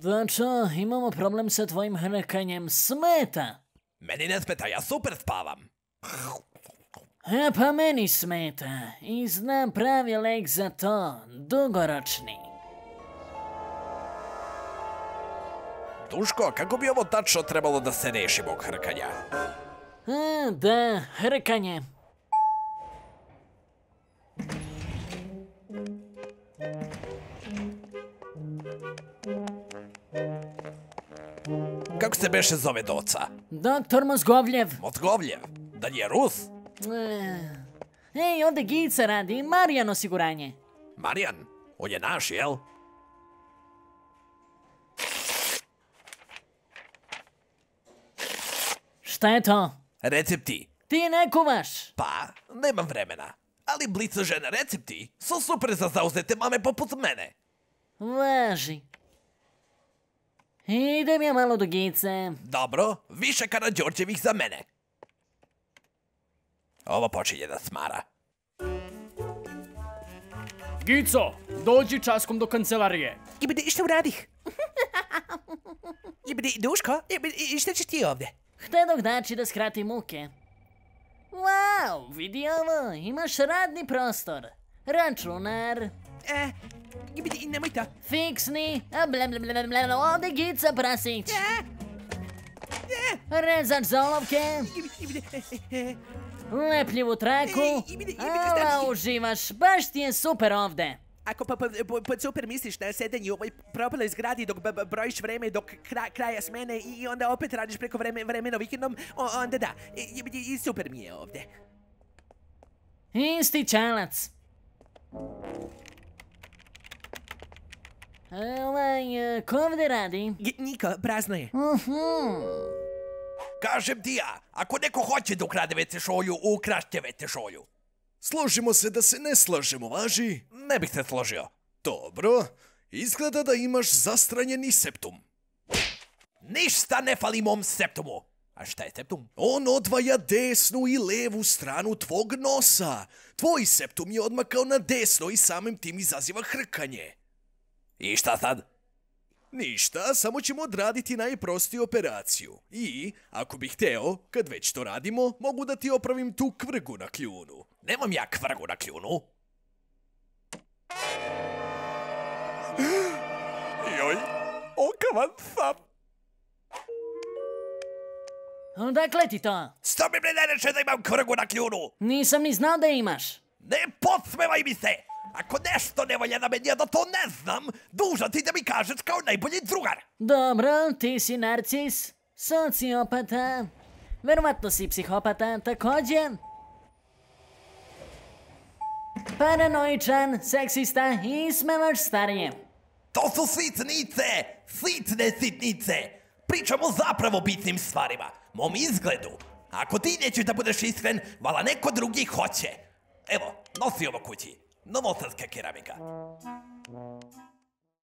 Dača, imamo problem sa tvojim hrkanjem. Smeta. Meni ne smeta, ja super spavam. Pa meni smeta. I znam pravi lek za to. Dugoročni. Duško, kako bi ovo tačno trebalo da se reši mog hrkanja? Da, hrkanje. Kako se beše zove doca? Doktor Mozgovljev. Mozgovljev? Da nije Rus? Ej, ovdje Gica radi, Marijan osiguranje. Marijan? On je naš, jel? Šta je to? Recepti. Ti ne kuvaš. Pa, nemam vremena. Ali blica žena recepti su super za zauzete mame poput mene. Važi. Idem ja malo do Gice. Dobro, više Karađorđevih za mene. Ovo počinje da smara. Gico, dođi časkom do kancelarije. Šta uradih? Duško, šta ćeš ti ovdje? Htedog Dači da skrati muke. Wow, vidi ovo, imaš radni prostor. Računar. Nemoj to. Fiksni, ovdje Gica Prasić. Rezač za olovke. Lepljivu traku. Ala uživaš, baš ti je super ovdje. Ako pod super misliš na sedenju u ovoj propaloj zgradi dok brojiš vreme dok kraja smene i onda opet radiš preko vremena vikendom, onda da, i super mi je ovdje. Isti čalac. Ko ovdje radi? Niko, prazno je. Kažem ti ja, ako neko hoće da ukrade WC šolju, ukrašće WC šolju. Složimo se da se ne slažemo, važi? Ne bih se složio. Dobro, izgleda da imaš zastranjeni septum. Ništa ne fali mom septumu. A šta je septum? On odvaja desnu i levu stranu tvog nosa. Tvoj septum je odmakao na desno i samim tim izaziva hrkanje. I šta sad? Ništa, samo ćemo odraditi najprostiju operaciju. I, ako bih hteo, kad već to radimo, mogu da ti opravim tu kvrgu na kljunu. Nemam ja kvrgu na kljunu. Joj, okavan sam. Odakle ti to? Sto mi ne reče da imam kvrgu na kljunu. Nisam ni znao da imaš. Ne podsmevaj mi se. Ako nešto ne valja na meni, ja da to ne znam, dužan ti da mi kažeš kao najbolji drugar. Dobro, ti si narcis, sociopata, verovatno si psihopata također. Paranoičan, seksista i smelaš starije. To su sitnice, sitne sitnice. Pričamo zapravo bitnim stvarima, mom izgledu. Ako ti nećeš da budeš iskren, vala neko drugi hoće. Evo, nosi ovo kući. Novosadska keramika.